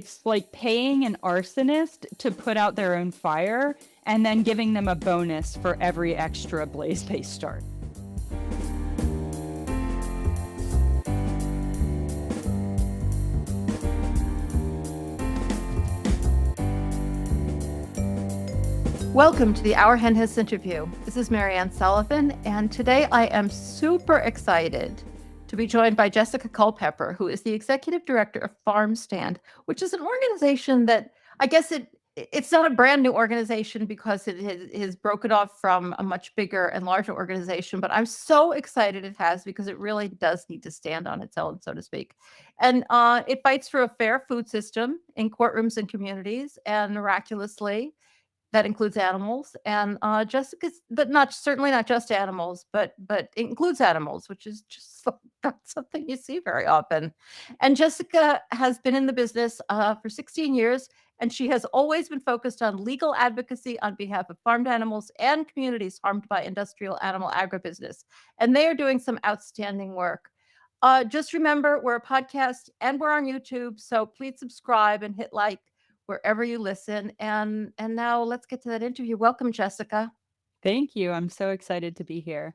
It's like paying an arsonist to put out their own fire and then giving them a bonus for every extra blaze they start. Welcome to the Our Hen Hiss interview. This is Mariann Sullivan, and today I am super excited to be joined by Jessica Culpepper, who is the executive director of FarmSTAND, which is an organization that I guess it's not a brand new organization because it has broken off from a much bigger and larger organization, but I'm so excited it has because it really does need to stand on its own, so to speak. And it fights for a fair food system in courtrooms and communities, and miraculously, that includes animals. And Jessica's, but not certainly not just animals, but it includes animals, which is just not something you see very often. And Jessica has been in the business for 16 years, and she has always been focused on legal advocacy on behalf of farmed animals and communities harmed by industrial animal agribusiness. And they are doing some outstanding work. Just remember, we're a podcast and we're on YouTube, so please subscribe and hit like wherever you listen. And now let's get to that interview. Welcome, Jessica. Thank you. I'm so excited to be here.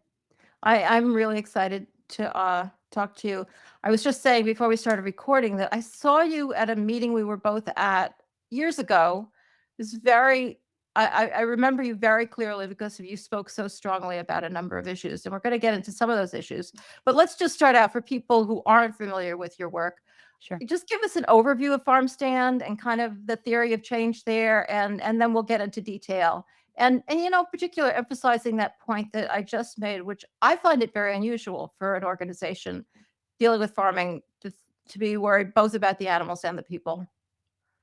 I'm really excited to talk to you. I was just saying before we started recording that I saw you at a meeting we were both at years ago. It's very I remember you very clearly because you spoke so strongly about a number of issues, and we're going to get into some of those issues. But let's just start out for people who aren't familiar with your work. Sure. Just give us an overview of FarmSTAND and kind of the theory of change there, and then we'll get into detail. And particular emphasizing that point that I just made, which I find it very unusual for an organization dealing with farming to be worried both about the animals and the people.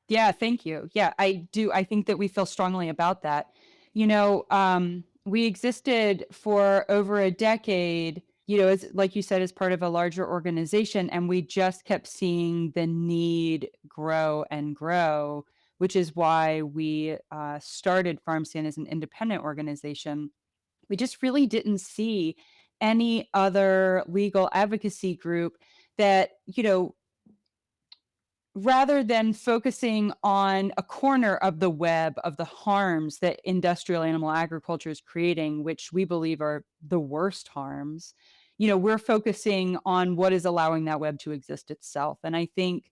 Yeah, thank you. Yeah, I do. I think that we feel strongly about that. We existed for over a decade, as like you said, as part of a larger organization, and we just kept seeing the need grow and grow, which is why we started FarmSTAND as an independent organization. We just really didn't see any other legal advocacy group that, rather than focusing on a corner of the web of the harms that industrial animal agriculture is creating, which we believe are the worst harms, we're focusing on what is allowing that web to exist itself. And I think,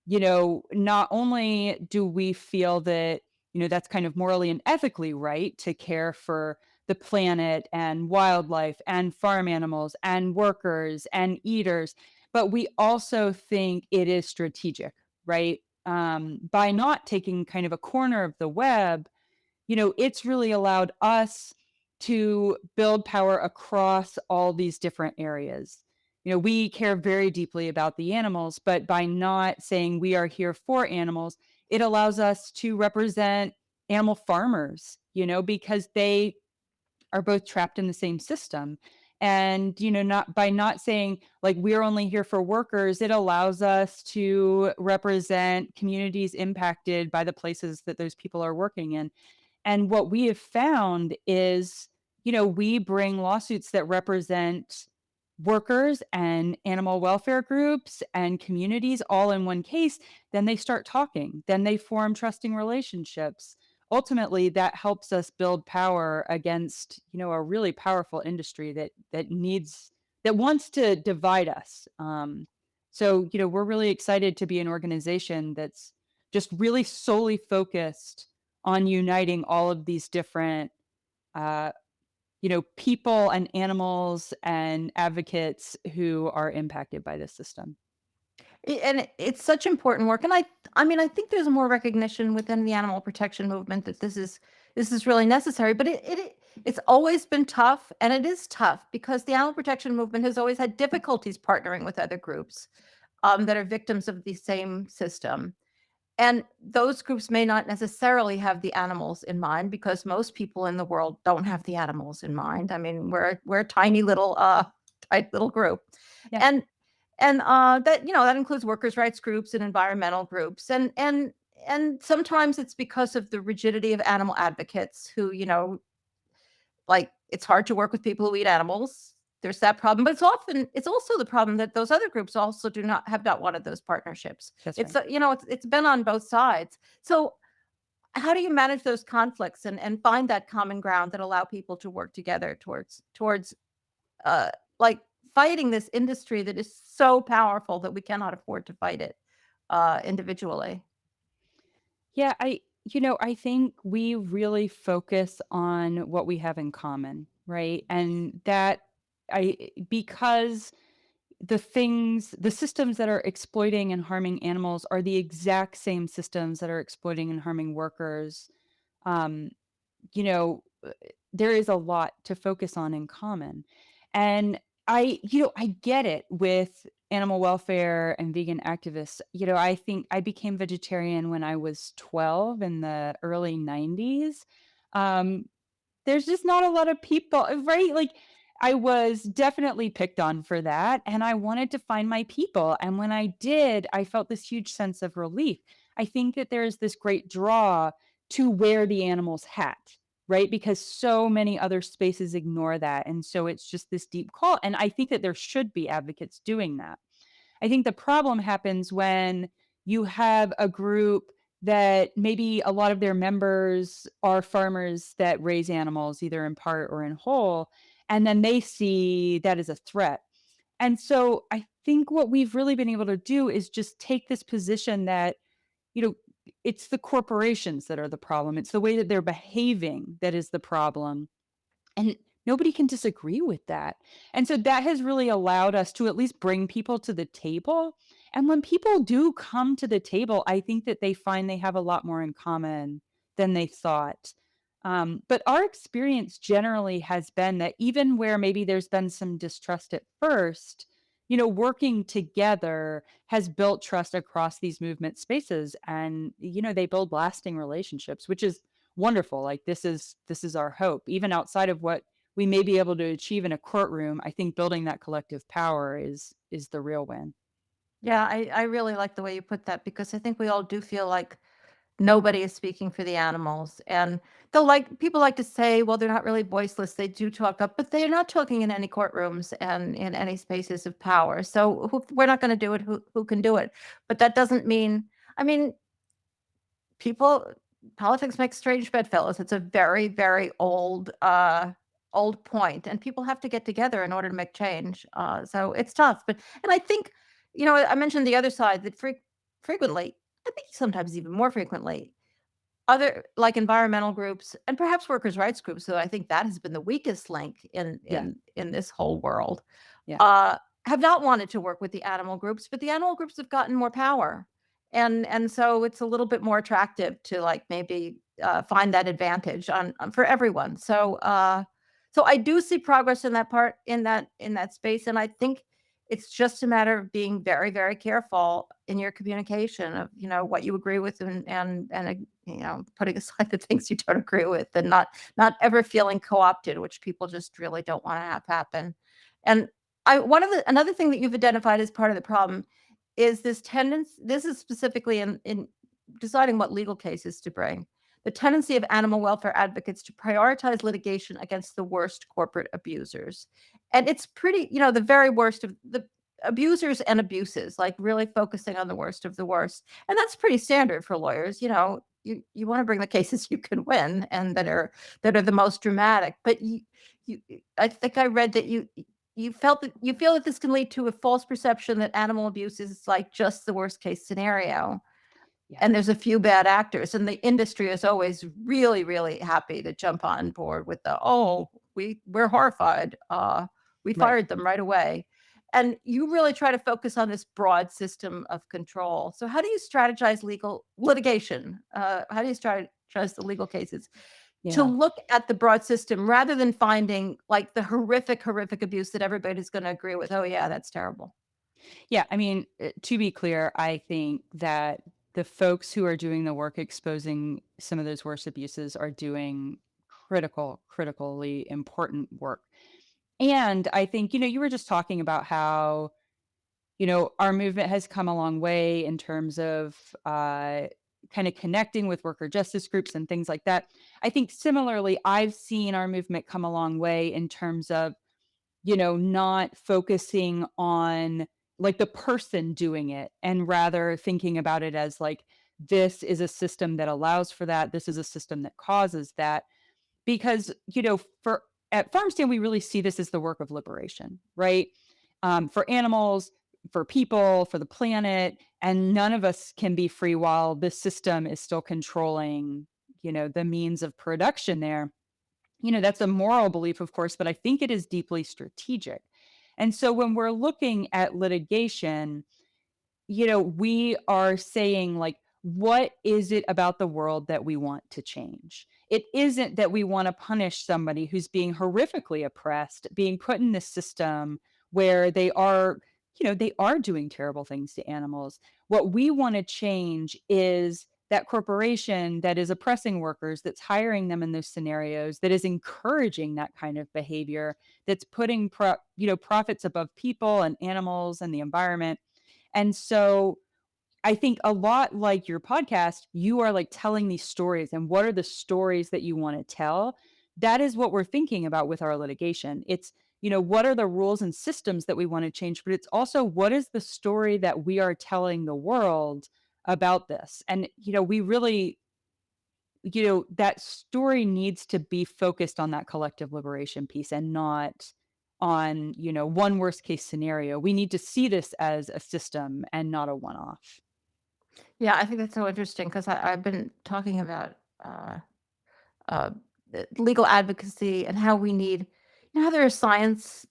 not only do we feel that, that's kind of morally and ethically right to care for the planet and wildlife and farm animals and workers and eaters, but we also think it is strategic, right? By not taking kind of a corner of the web, it's really allowed us to build power across all these different areas. We care very deeply about the animals, but by not saying we are here for animals, it allows us to represent animal farmers, because they are both trapped in the same system. And, not saying like we're only here for workers, it allows us to represent communities impacted by the places that those people are working in. And what we have found is, we bring lawsuits that represent workers and animal welfare groups and communities all in one case. Then they start talking, then they form trusting relationships. Ultimately, that helps us build power against, a really powerful industry that wants to divide us. So, we're really excited to be an organization that's just really solely focused on uniting all of these different, uh, people and animals and advocates who are impacted by this system. And it's such important work. And I think there's more recognition within the animal protection movement that this is really necessary. But it's always been tough, and it is tough because the animal protection movement has always had difficulties partnering with other groups that are victims of the same system. And those groups may not necessarily have the animals in mind because most people in the world don't have the animals in mind. I mean, we're a tiny little group. Yeah. And that includes workers' rights groups and environmental groups. And sometimes it's because of the rigidity of animal advocates who, like, it's hard to work with people who eat animals. there's that problem, but it's also the problem that those other groups also do not have not wanted those partnerships. That's It's right. it's been on both sides. So how do you manage those conflicts and find that common ground that allow people to work together towards uh like fighting this industry that is so powerful that we cannot afford to fight it individually? Yeah, I think we really focus on what we have in common, right? And that because the systems that are exploiting and harming animals are the exact same systems that are exploiting and harming workers. Um, you know, uh, there is a lot to focus on in common. And I get it with animal welfare and vegan activists. I think I became vegetarian when I was 12 in the early 90s. Um, there's just not a lot of people, right? Like, I was definitely picked on for that, and I wanted to find my people, and when I did, I felt this huge sense of relief. I think that there's this great draw to wear the animal's hat, right? Because so many other spaces ignore that, and so it's just this deep call, and I think that there should be advocates doing that. I think the problem happens when you have a group that maybe a lot of their members are farmers that raise animals, either in part or in whole, and then they see that as a threat. And so I think what we've really been able to do is just take this position that, you know, it's the corporations that are the problem. It's the way that they're behaving that is the problem. And nobody can disagree with that. And so that has really allowed us to at least bring people to the table. And when people do come to the table, I think that they find they have a lot more in common than they thought. But our experience generally has been that even where maybe there's been some distrust at first, working together has built trust across these movement spaces. And, they build lasting relationships, which is wonderful. Like, this is our hope. Even outside of what we may be able to achieve in a courtroom, I think building that collective power is the real win. Yeah, I really like the way you put that because I think we all do feel like nobody is speaking for the animals. And they'll like people like to say, well, they're not really voiceless. They do talk up, but they're not talking in any courtrooms and in any spaces of power. So we're not going to do it. Who can do it? But that doesn't mean, I mean, people politics makes strange bedfellows. It's a very, very old point, and people have to get together in order to make change. So it's tough. And I think, I mentioned the other side that frequently, I think sometimes even more frequently, other like environmental groups and perhaps workers' rights groups, so I think that has been the weakest link in Yeah. this whole world, Yeah. uh, have not wanted to work with the animal groups, but the animal groups have gotten more power. And so it's a little bit more attractive to like maybe find that advantage on for everyone. So I do see progress in that part in that space. And I think it's just a matter of being very, very careful in your communication of, what you agree with and putting aside the things you don't agree with and not ever feeling co-opted, which people just really don't want to have happen. And I one of the another thing that you've identified as part of the problem is this tendency. This is specifically in deciding what legal cases to bring. The tendency of animal welfare advocates to prioritize litigation against the worst corporate abusers. And it's pretty, the very worst of the abusers and abuses, like really focusing on the worst of the worst. And that's pretty standard for lawyers. You want to bring the cases you can win and that are the most dramatic. But you I think I read that you feel that this can lead to a false perception that animal abuse is like just the worst case scenario, Yeah. and there's a few bad actors, and the industry is always really, really happy to jump on board with the, "Oh, we're horrified, we Right. fired them right away." And you really try to focus on this broad system of control. So how do you strategize legal litigation? How do you strategize the legal cases to Yeah. look at the broad system rather than finding, like, the horrific, horrific abuse that everybody's gonna agree with, "Oh, yeah, that's terrible." Yeah, I mean, to be clear, I think that the folks who are doing the work exposing some of those worst abuses are doing critically important work. And I think, you were just talking about how, our movement has come a long way in terms of kind of connecting with worker justice groups and things like that. I think similarly, I've seen our movement come a long way in terms of not focusing on like the person doing it and rather thinking about it as like, this is a system that allows for that. This is a system that causes that. Because, for at FarmSTAND, we really see this as the work of liberation, right? For animals, for people, for the planet, and none of us can be free while the system is still controlling, the means of production there. That's a moral belief, of course, but I think it is deeply strategic. And so when we're looking at litigation, we are saying, like, what is it about the world that we want to change? It isn't that we want to punish somebody who's being horrifically oppressed, being put in this system where they are doing terrible things to animals. What we want to change is that corporation that is oppressing workers, that's hiring them in those scenarios, that is encouraging that kind of behavior, that's putting profits above people and animals and the environment. And so I think a lot like your podcast, you are like telling these stories, and what are the stories that you want to tell? That is what we're thinking about with our litigation. It's, what are the rules and systems that we want to change, but it's also what is the story that we are telling the world about this? And, we really, that story needs to be focused on that collective liberation piece and not on, one worst case scenario. We need to see this as a system and not a one off. Yeah, I think that's so interesting because I've been talking about uh, uh, legal advocacy and how we need, how there are science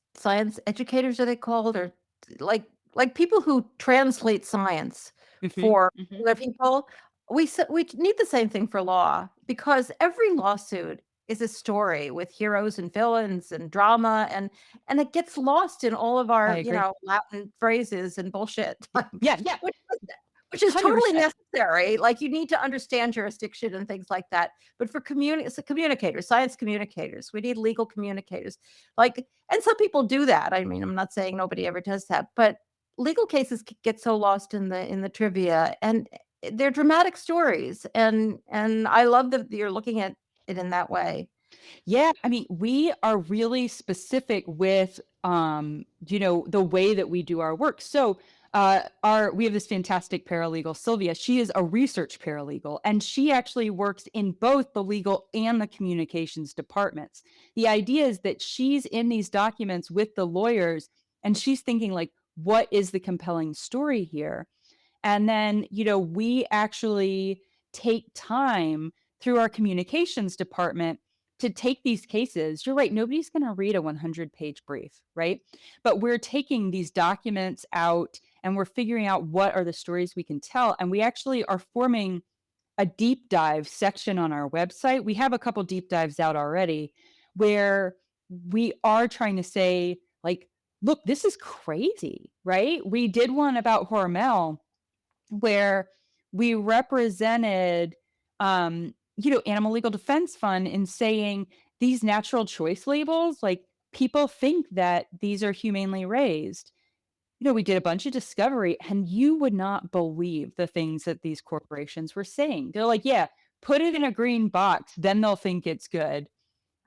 educators, are they called, or like like people who translate science Mhm, for mhm. other people. We need the same thing for law because every lawsuit is a story with heroes and villains and drama, and it gets lost in all of I our, agree. Latin phrases and bullshit, Yeah, yeah, which which is totally 100%. necessary. Like, you need to understand jurisdiction and things like that. But for communicators, science communicators, we need legal communicators. Like, and some people do that. I mean, I'm not saying nobody ever does that, but legal cases get so lost in the trivia, and they're dramatic stories. And I love that you're looking at it in that way. Yeah, I mean, we are really specific with the way that we do our work. So, our we have this fantastic paralegal, Sylvia. She is a research paralegal, and she actually works in both the legal and the communications departments. The idea is that she's in these documents with the lawyers, and she's thinking like, what is the compelling story here? And then, we actually take time through our communications department to take these cases. You're right, nobody's going to read a 100-page brief, right? But we're taking these documents out and we're figuring out what are the stories we can tell. And we actually are forming a deep dive section on our website. We have a couple deep dives out already where we are trying to say, like, look, this is crazy, right? We did one about Hormel where we represented, Animal Legal Defense Fund in saying these natural choice labels, like, people think that these are humanely raised. We did a bunch of discovery, and you would not believe the things that these corporations were saying. They're like, "Yeah, put it in a green box, then they'll think it's good."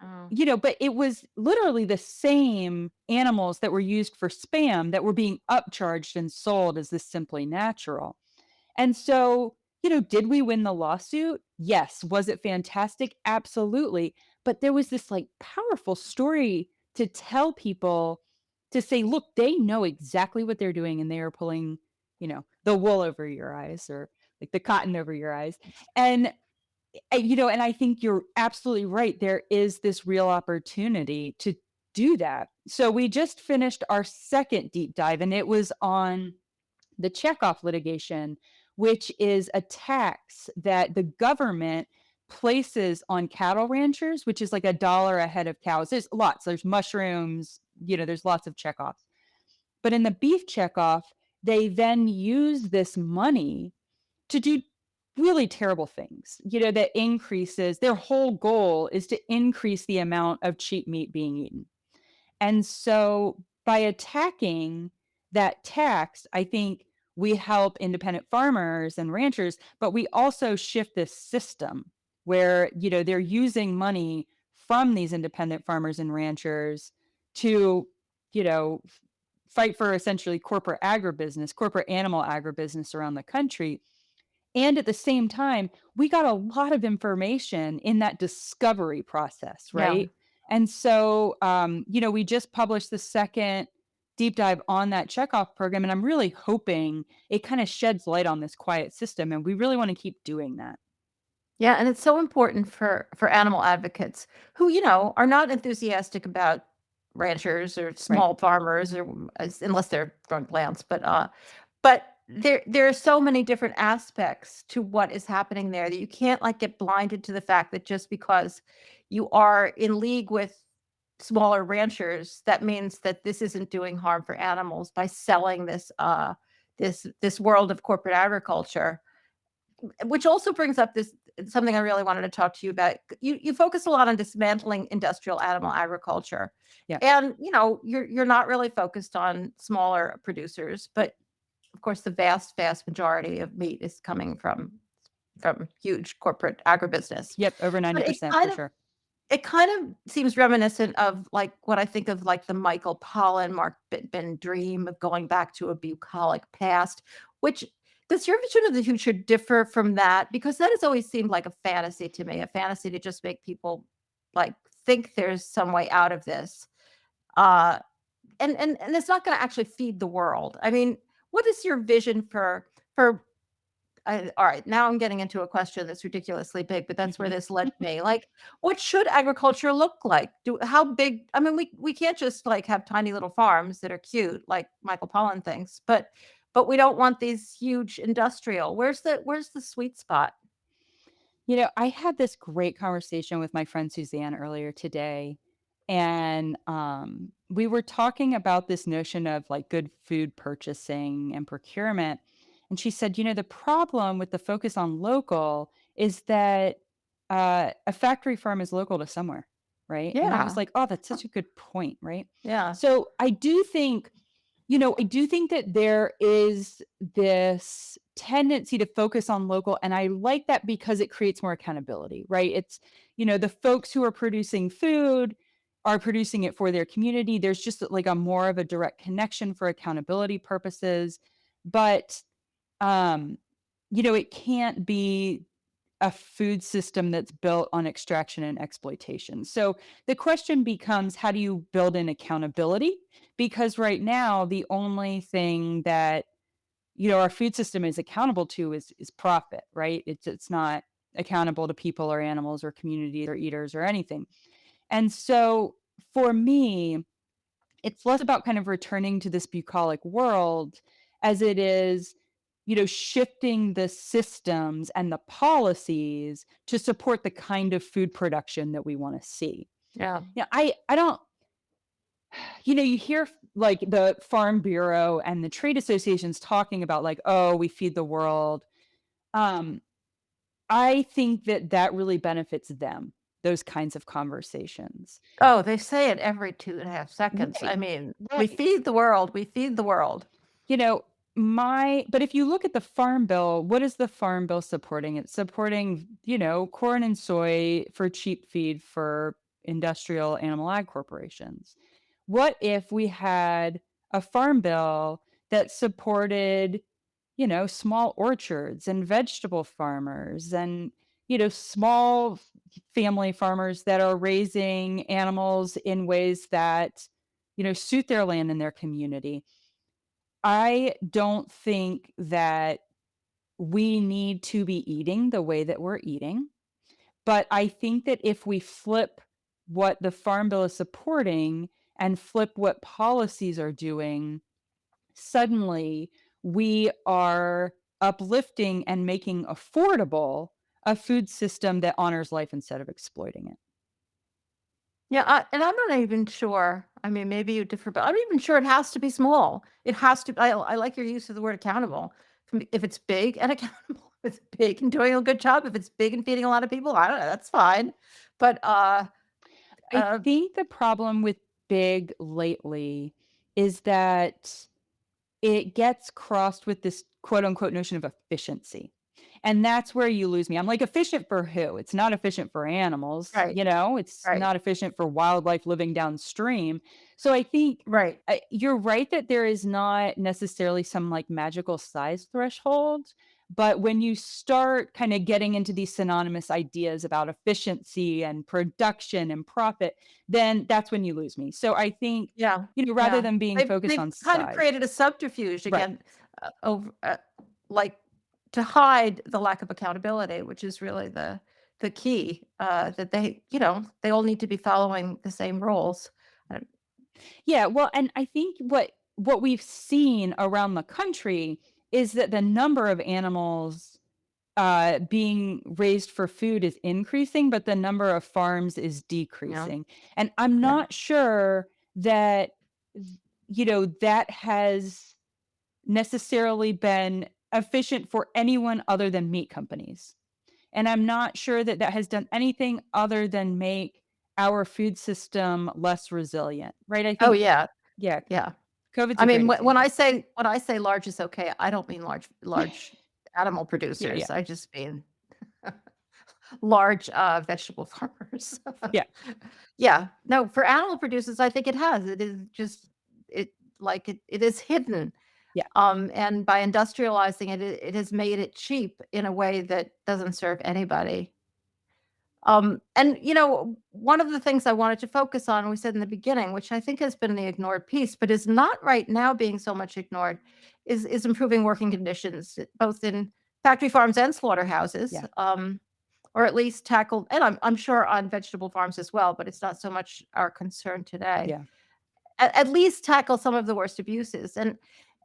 Oh. But it was literally the same animals that were used for spam that were being upcharged and sold as this Simply Natural. And so, did we win the lawsuit? Yes. Was it fantastic? Absolutely. But there was this like powerful story to tell people to say, look, they know exactly what they're doing and they are pulling, the wool over your eyes or like the cotton over your eyes. And, and I think you're absolutely right. There is this real opportunity to do that. So we just finished our second deep dive and it was on the checkoff litigation, which is a tax that the government places on cattle ranchers, which is like $1 a head of cows. There's lots, there's mushrooms, there's lots of checkoffs. But in the beef checkoff, they then use this money to do really terrible things, that increases their whole goal is to increase the amount of cheap meat being eaten. And so by attacking that tax, I think we help independent farmers and ranchers, but we also shift this system where, they're using money from these independent farmers and ranchers to you know, fight for essentially corporate animal agribusiness around the country. And at the same time, we got a lot of information in that discovery process, Yeah. right? And so, we just published the second deep dive on that checkoff program, and I'm really hoping it kind of sheds light on this quiet system. And we really want to keep doing that. Yeah, and it's so important for animal advocates who, are not enthusiastic about ranchers or Right. small farmers or unless they're growing plants, but there are so many different aspects to what is happening there that you can't like get blinded to the fact that just because you are in league with smaller ranchers, that means that this isn't doing harm for animals by selling this world of corporate agriculture, which also brings up this something I really wanted to talk to you about. You focus a lot on dismantling industrial animal agriculture. Yeah. And you're not really focused on smaller producers, but of course the vast majority of meat is coming from huge corporate agribusiness. Yep. Over But it 90% kind for of sure. it kind of seems reminiscent of, like, what I think of, like, the Michael Pollan, Mark Bittman dream of going back to a bucolic past, which does your vision of the future differ from that? Because that has always seemed like a fantasy to me, a fantasy to just make people, like, think there's some way out of this, uh, and it's not gonna actually feed the world. I mean, what is your vision for all right, now I'm getting into a question that's ridiculously big, but that's where Mhm. this led me. Like, what should agriculture look like? How big? I mean, we can't just like have tiny little farms that are cute, like Michael Pollan thinks, but we don't want these huge industrial. Where's the sweet spot? I had this great conversation with my friend Suzanne earlier today, and we were talking about this notion of like good food purchasing and procurement. And she said, the problem with the focus on local is that a factory farm is local to somewhere, right? And I was Yeah, like, oh, that's such a good point, right? yeah, So I do think that there is this tendency to focus on local, and I like that because it creates more accountability, right? The folks who are producing food are producing it for their community. There's just like a more of a direct connection for accountability purposes. But, um, it can't be a food system that's built on extraction and exploitation. So the question becomes, how do you build in accountability? Because right now, the only thing that our food system is accountable to is profit, right? It's not accountable to people or animals or communities or eaters or anything. And so for me, it's less about kind of returning to this bucolic world as it is, shifting the systems and the policies to support the kind of food production that we want to see. yeah. I don't, you hear like the Farm Bureau and the trade associations talking about like, oh, we feed the world. Um, I think that that really benefits them, those kinds of conversations. Oh, they say it every 2.5 seconds. I Right. mean, we Right. feed the world. We feed the world. You know, but if you look at the farm bill, what is the farm bill supporting? It's supporting, corn and soy for cheap feed for industrial animal ag corporations. What if we had a farm bill that supported, small orchards and vegetable farmers and, small family farmers that are raising animals in ways that, suit their land and their community? I don't think that we need to be eating the way that we're eating, but I think that if we flip what the Farm Bill is supporting and flip what policies are doing, suddenly we are uplifting and making affordable a food system that honors life instead of exploiting it. Yeah, and I'm not even sure. I mean, maybe you differ, but I'm not even sure it has to be small. It has to. I like your use of the word accountable. If it's big and accountable, if it's big and doing a good job, if it's big and feeding a lot of people, I don't know. That's fine. But I uh, think the problem with big lately is that it gets crossed with this quote unquote notion of efficiency. And that's where you lose me. I'm like, efficient for who? It's not efficient for animals, Right, it's right, not efficient for wildlife living downstream. So I think right. you're right that there is not necessarily some like magical size threshold. But when you start kind of getting into these synonymous ideas about efficiency and production and profit, then that's when you lose me. So I think, Yeah, rather yeah. than being focused They've on kind of size. created a subterfuge Right. again, over like, to hide the lack of accountability, which is really the key, that they all need to be following the same rules. Uh, Yeah, well, and I think what we've seen around the country is that the number of animals being raised for food is increasing, but the number of farms is yeah, decreasing. And I'm yeah. not sure that that has necessarily been efficient for anyone other than meat companies. And I'm not sure that that has done anything other than make our food system less resilient, right? I Oh, think, yeah, yeah, yeah. COVID's I a great mean, example. when I say large is okay, I don't mean large animal Yeah, yeah, producers. I just mean large, vegetable farmers. yeah, Yeah. No, for animal producers, I think it has. It is just it is hidden. yeah, And by industrializing it, it has made it cheap in a way that doesn't serve anybody. And one of the things I wanted to focus on, we said in the beginning, which I think has been the ignored piece, but is not right now being so much ignored, is improving working conditions, both in factory farms and slaughterhouses, yeah, or at least tackle, and I'm sure on vegetable farms as well, but it's not so much our concern today. yeah, At least tackle some of the worst abuses, and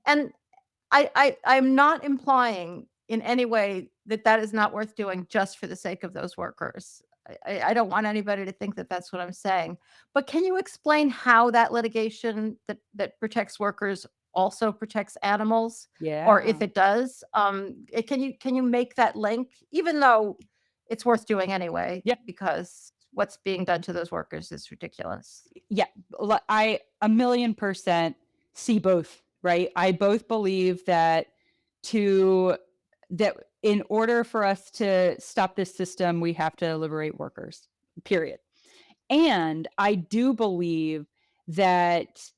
I'm not implying in any way that that is not worth doing just for the sake of those workers. I don't want anybody to think that that's what I'm saying. But can you explain how that litigation that protects workers also protects animals? Or if yeah. it does, can you make that link, even though it's worth doing anyway, Yeah, because what's being done to those workers is ridiculous. yeah, I a million percent see both, right? I both believe to that in order for us to stop this system, we have to liberate workers, period. And I do believe that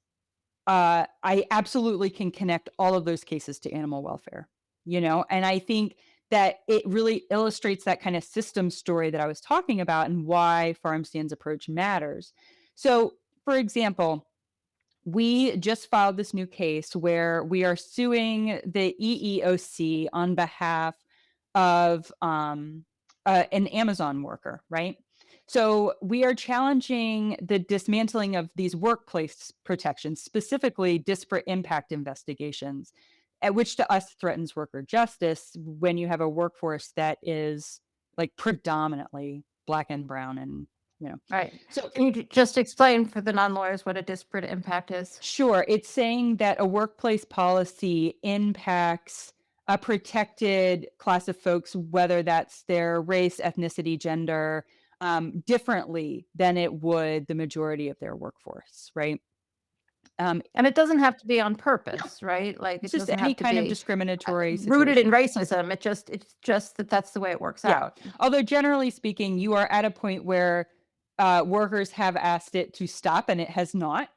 I absolutely can connect all of those cases to animal welfare, and I think that it really illustrates that kind of system story that I was talking about and why FarmStand's approach matters. So, for example, we just filed this new case where we are suing the EEOC on behalf of an Amazon worker, right? So we are challenging the dismantling of these workplace protections, specifically disparate impact investigations, at which to us threatens worker justice when you have a workforce that is like predominantly black and brown and Right. so Can you just explain for the non-lawyers what a disparate impact is? sure. It's saying that a workplace policy impacts a protected class of folks, whether that's their race, ethnicity, gender, differently than it would the majority of their workforce, right? Um, And it doesn't have to be on no, purpose, right? Like, it's it just doesn't any have to kind of be, discriminatory rooted in situation. racism. It's just that that's the way it works Yeah. out. Although generally speaking, you are at a point where workers have asked it to stop and it has not.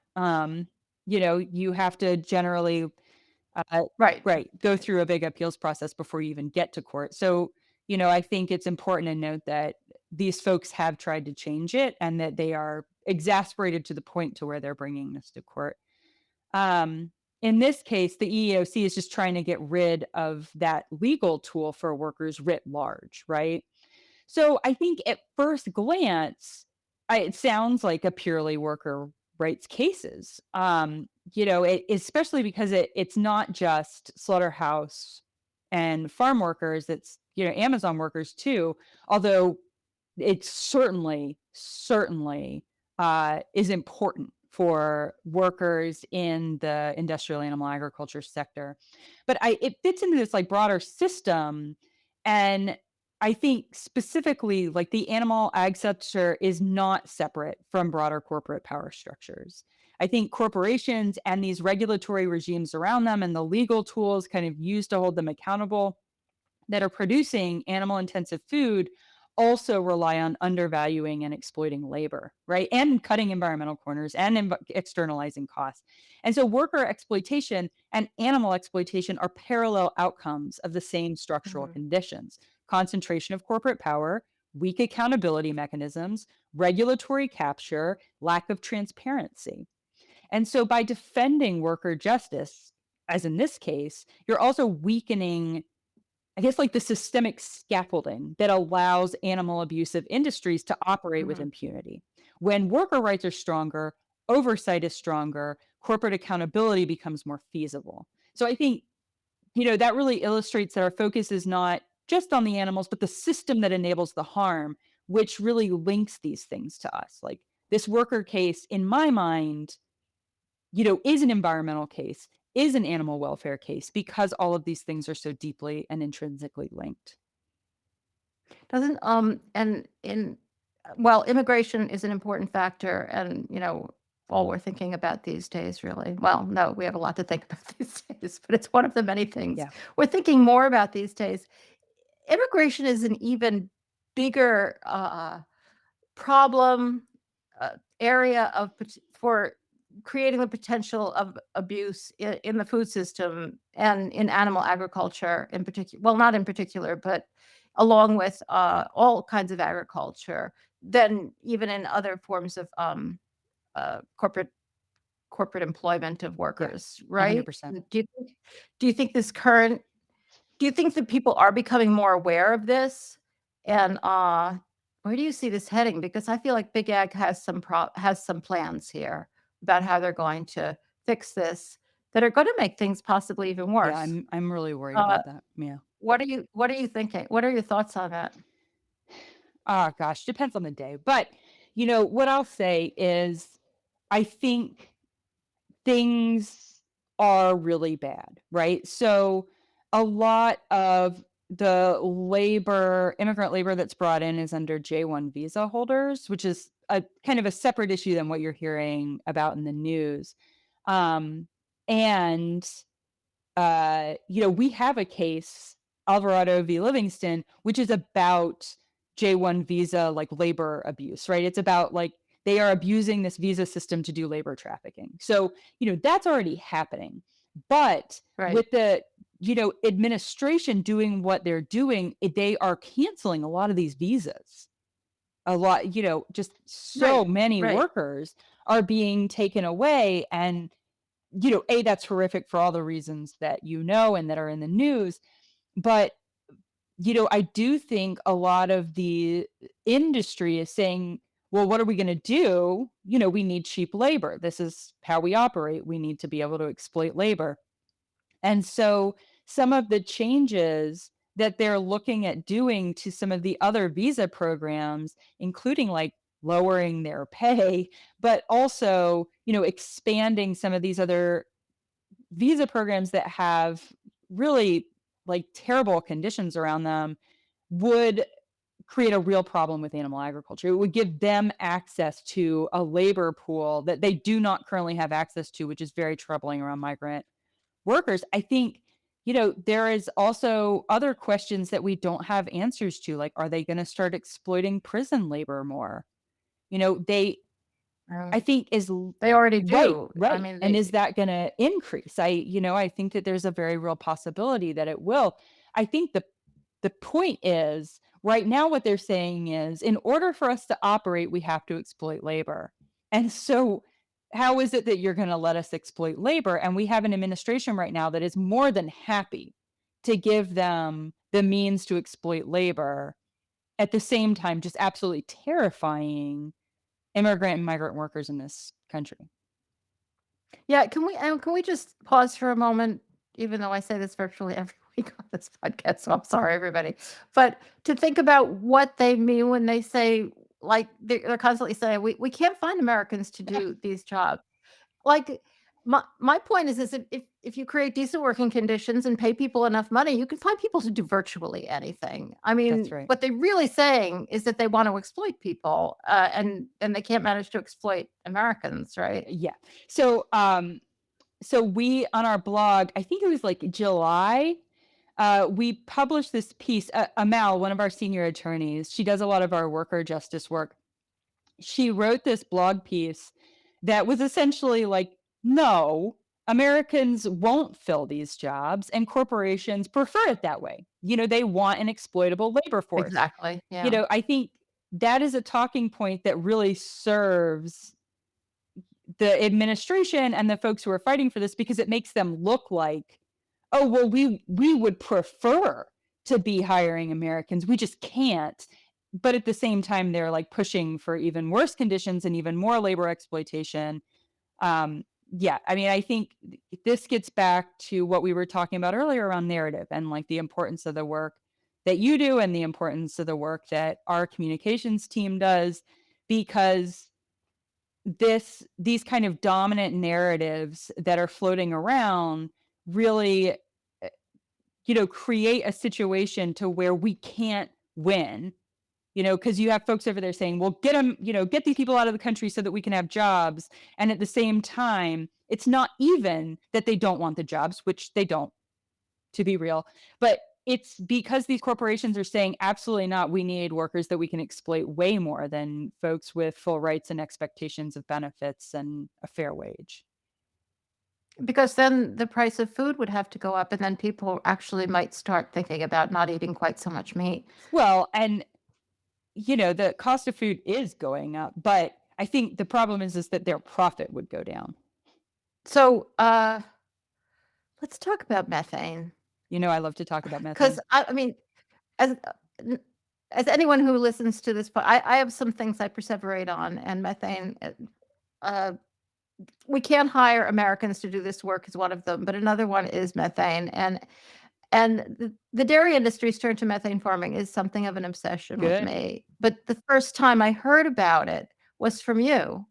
You have to generally Uh, Right. right, go through a big appeals process before you even get to court. So, I think it's important to note that these folks have tried to change it and that they are exasperated to the point to where they're bringing this to court. Um, in this case, the EEOC is just trying to get rid of that legal tool for workers writ large, right? So I think at first glance, it sounds like a purely worker rights cases. Especially because it's not just slaughterhouse and farm workers, it's Amazon workers too. Although it certainly is important for workers in the industrial animal agriculture sector. But it fits into this like broader system, and I think specifically like the animal ag sector is not separate from broader corporate power structures. I think corporations and these regulatory regimes around them and the legal tools kind of used to hold them accountable that are producing animal intensive food also rely on undervaluing and exploiting labor, right? And cutting environmental corners and externalizing costs. And so worker exploitation and animal exploitation are parallel outcomes of the same structural Mhm. conditions: concentration of corporate power, weak accountability mechanisms, regulatory capture, lack of transparency. And so by defending worker justice, as in this case, you're also weakening, I guess, like the systemic scaffolding that allows animal abusive industries to operate with Mhm. impunity. When worker rights are stronger, oversight is stronger, corporate accountability becomes more feasible. So I think, that really illustrates that our focus is not just on the animals, but the system that enables the harm, which really links these things to us. Like this worker case, in my mind, is an environmental case, is an animal welfare case, because all of these things are so deeply and intrinsically linked. Doesn't, and in well, immigration is an important factor and, all we're thinking about these days, really. Well, no, we have a lot to think about these days, but it's one of the many things Yeah. we're thinking more about these days. Immigration is an even bigger, problem, area of for creating the potential of abuse in the food system and in animal agriculture in particular. Well, not in particular, but along with all kinds of agriculture, than even in other forms of corporate employment of Yeah. workers, right? 100%. Do you think this current do you think that people are becoming more aware of this? And, where do you see this heading? Because I feel like Big Ag has some plans here about how they're going to fix this that are gonna make things possibly even Yeah, worse. I'm really worried Uh, about that. Yeah. what are you thinking? What are your thoughts on that? Oh gosh, depends on the day. But, what I'll say is I think things are really bad, right? So a lot of the immigrant labor that's brought in is under J-1 visa holders, which is a kind of a separate issue than what you're hearing about in the news. Um, and we have a case, Alvarado v. Livingston, which is about J-1 visa, like labor abuse, right? It's about like they are abusing this visa system to do labor trafficking. So, that's already happening. But Right. with the, administration doing what they're doing, they are canceling a lot of these visas. A lot, just so Right. many Right. workers are being taken away. And that's horrific for all the reasons that and that are in the news. But, I do think a lot of the industry is saying, well, what are we going to do? We need cheap labor. This is how we operate. We need to be able to exploit labor. And so some of the changes that they're looking at doing to some of the other visa programs, including like lowering their pay, but also, expanding some of these other visa programs that have really like terrible conditions around them, would create a real problem with animal agriculture. It would give them access to a labor pool that they do not currently have access to, which is very troubling around migrant workers. I think, there is also other questions that we don't have answers to. Like, are they going to start exploiting prison labor more? They I Um, think they already right, do. I right. mean, And is they that gonna increase? I think that there's a very real possibility that it will. I think the point is, right now what they're saying is, in order for us to operate, we have to exploit labor. And so how is it that you're gonna let us exploit labor? And we have an administration right now that is more than happy to give them the means to exploit labor, at the same time just absolutely terrifying immigrant and migrant workers in this country. Yeah, can we just pause for a moment, even though I say this virtually every week on this podcast, so I'm sorry, everybody. But to think about what they mean when they say, like, they're constantly saying, "We can't find Americans to Yeah, do these jobs." Like, my point is if you create decent working conditions and pay people enough money, you can find people to do virtually anything. I that's mean, right. what they're really saying is that they want to exploit people, and they can't manage to exploit Americans, right? Yeah. So, so we on our blog, I think it was like July, we published this piece. Amal, one of our senior attorneys, she does a lot of our worker justice work. She wrote this blog piece that was essentially like, no, Americans won't fill these jobs, and corporations prefer it that way. They want an exploitable labor force. Exactly. Yeah. I think that is a talking point that really serves the administration and the folks who are fighting for this, because it makes them look like, oh, well, we would prefer to be hiring Americans. We just can't. But at the same time, they're like pushing for even worse conditions and even more labor exploitation. Yeah, I mean, I think this gets back to what we were talking about earlier around narrative and like the importance of the work that you do and the importance of the work that our communications team does, because these kind of dominant narratives that are floating around really, create a situation to where we can't win. Because you have folks over there saying, well, get them, get these people out of the country so that we can have jobs. And at the same time, it's not even that they don't want the jobs, which they don't, to be real, but it's because these corporations are saying, absolutely not. We need workers that we can exploit way more than folks with full rights and expectations of benefits and a fair wage. Because then the price of food would have to go up, and then people actually might start thinking about not eating quite so much meat. Well, and the cost of food is going up, but I think the problem is that their profit would go down. So, let's talk about methane. I love to talk about Because methane. I mean, as n as anyone who listens to this, I have some things I perseverate on, and methane, uh, we can't hire Americans to do this work is one of them, but another one is methane, and the dairy industry's turn to methane farming is something of an obsession with Good. me, but the first time I heard about it was from you.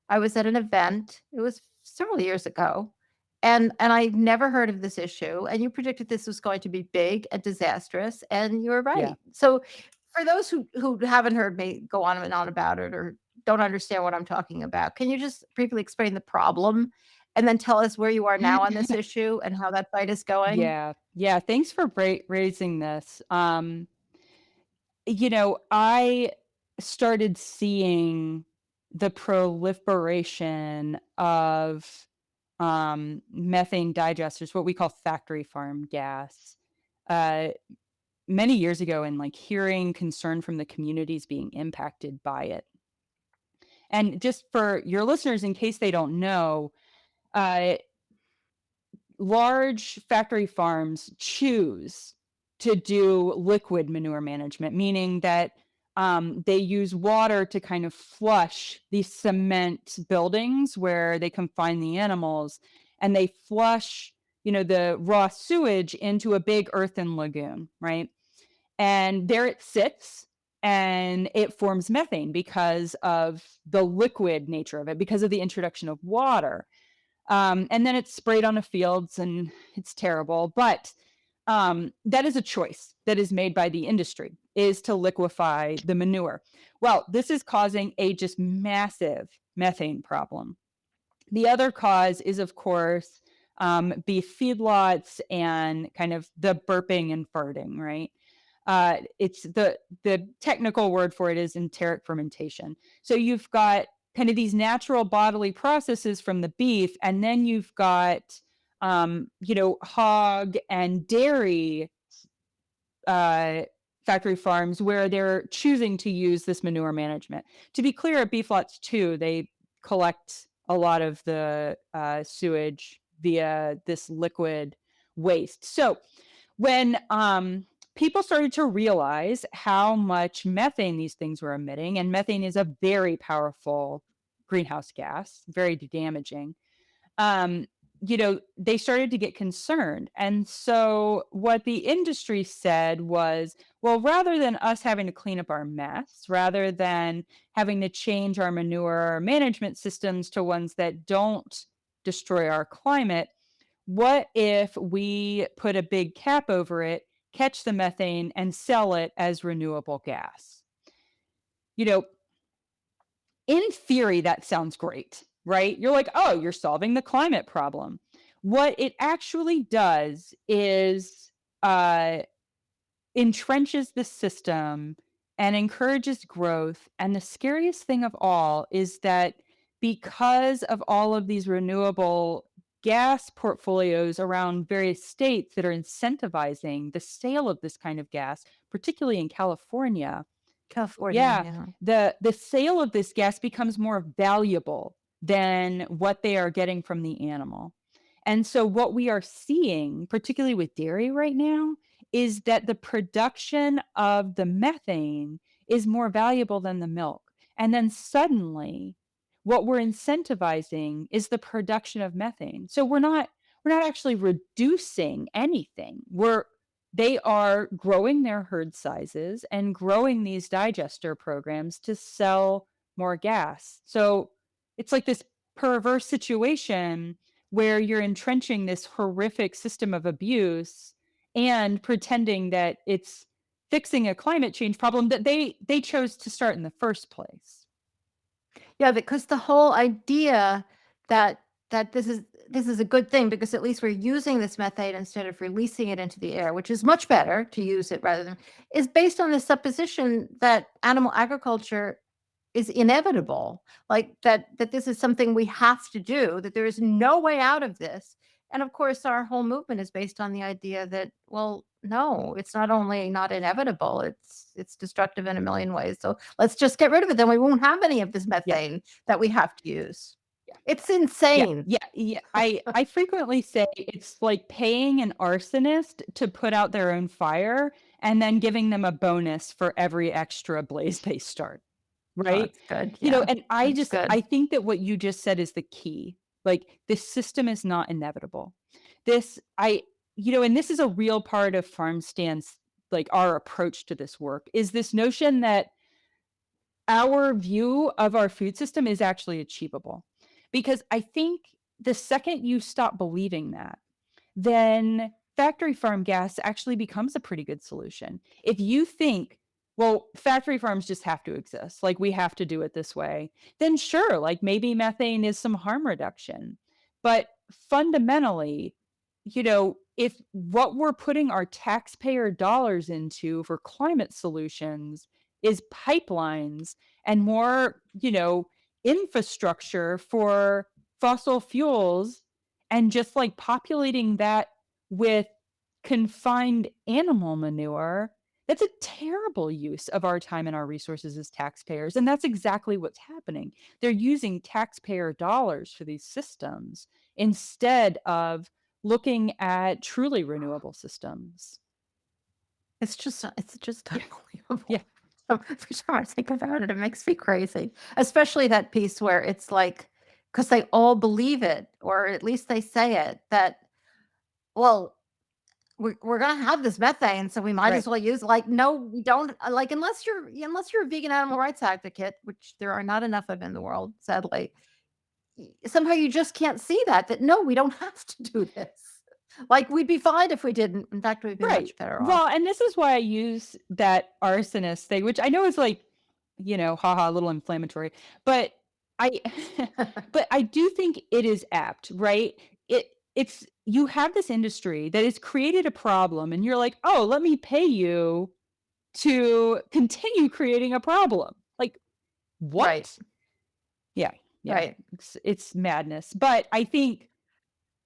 I was at an event, it was several years ago, and I never heard of this issue, and you predicted this was going to be big and disastrous, and you were Yeah. right. So, for those who haven't heard me go on and on about it or don't understand what I'm talking about, can you just briefly explain the problem and then tell us where you are now on this issue and how that fight is going? Yeah. Yeah. Thanks for raising this. I started seeing the proliferation of methane digesters, what we call factory farm gas, uh, many years ago, and like hearing concern from the communities being impacted by it. And just for your listeners, in case they don't know, uh, large factory farms choose to do liquid manure management, meaning that they use water to kind of flush these cement buildings where they confine the animals, and they flush, the raw sewage into a big earthen lagoon, right? And there it sits and it forms methane because of the liquid nature of it, because of the introduction of water. And then it's sprayed on the fields and it's terrible. But that is a choice that is made by the industry, is to liquefy the manure. Well, this is causing a just massive methane problem. The other cause is, of course, beef feedlots and kind of the burping and farting, right? It's the technical word for it is enteric fermentation. So you've got kind of these natural bodily processes from the beef, and then you've got hog and dairy uh, factory farms where they're choosing to use this manure management. To be clear, at beef lots too, they collect a lot of the sewage via this liquid waste. So when people started to realize how much methane these things were emitting, and methane is a very powerful greenhouse gas, very damaging, um, they started to get concerned. And so what the industry said was, well, rather than us having to clean up our mess, rather than having to change our manure management systems to ones that don't destroy our climate, what if we put a big cap over it, catch the methane, and sell it as renewable gas? You know, in theory, that sounds great, right? You're like, oh, you're solving the climate problem. What it actually does is uh, entrenches the system and encourages growth. And the scariest thing of all is that because of all of these renewable gas portfolios around various states that are incentivizing the sale of this kind of gas, particularly in California, California, yeah, yeah. the sale of this gas becomes more valuable than what they are getting from the animal. And so what we are seeing, particularly with dairy right now, is that the production of the methane is more valuable than the milk. And then suddenly what we're incentivizing is the production of methane. So we're not actually reducing anything. They are growing their herd sizes and growing these digester programs to sell more gas. So it's like this perverse situation where you're entrenching this horrific system of abuse and pretending that it's fixing a climate change problem that they chose to start in the first place. Yeah, because the whole idea that this is a good thing because at least we're using this methane instead of releasing it into the air, which is much better to use it rather than is based on the supposition that animal agriculture is inevitable, like that this is something we have to do, that there is no way out of this. And of course, our whole movement is based on the idea that, well, no, it's not only not inevitable, it's destructive in a million ways. So let's just get rid of it. Then we won't have any of this Yeah. methane that we have to use. Yeah. It's Yeah, insane. yeah, yeah. I frequently say it's like paying an arsonist to put out their own fire and then giving them a bonus for every extra blaze they start, Oh, right? that's good. Yeah, And that's good. I think that what you just said is the key. Like this system is not inevitable. This I and this is a real part of FarmStand's like our approach to this work is this notion that our view of our food system is actually achievable. Because I think the second you stop believing that, then factory farm gas actually becomes a pretty good solution. If you think, well, factory farms just have to exist, like we have to do it this way, then sure, like maybe methane is some harm reduction. But fundamentally, if what we're putting our taxpayer dollars into for climate solutions is pipelines and more, infrastructure for fossil fuels and just like populating that with confined animal manure, that's a terrible use of our time and our resources as taxpayers. And that's exactly what's happening. They're using taxpayer dollars for these systems instead of looking at truly renewable systems. It's just Yeah. unbelievable. Yeah. Every time I think about it, it makes me crazy. Especially that piece where it's like, because they all believe it, or at least they say it, that, well, we're gonna have this methane, so we might Right. as well use like, no, we don't like unless you're a vegan animal rights advocate, which there are not enough of in the world, sadly. Somehow you just can't see that no, we don't have to do this. Like we'd be fine if we didn't. In fact, we'd be Right. much better off. Well, and this is why I use that arsonist thing, which I know is like, haha, a little inflammatory, but I but I do think it is apt, right? It's you have this industry that has created a problem and you're like, "Oh, let me pay you to continue creating a problem." Like, Right, what? Yeah, yeah. right. It's madness. But I think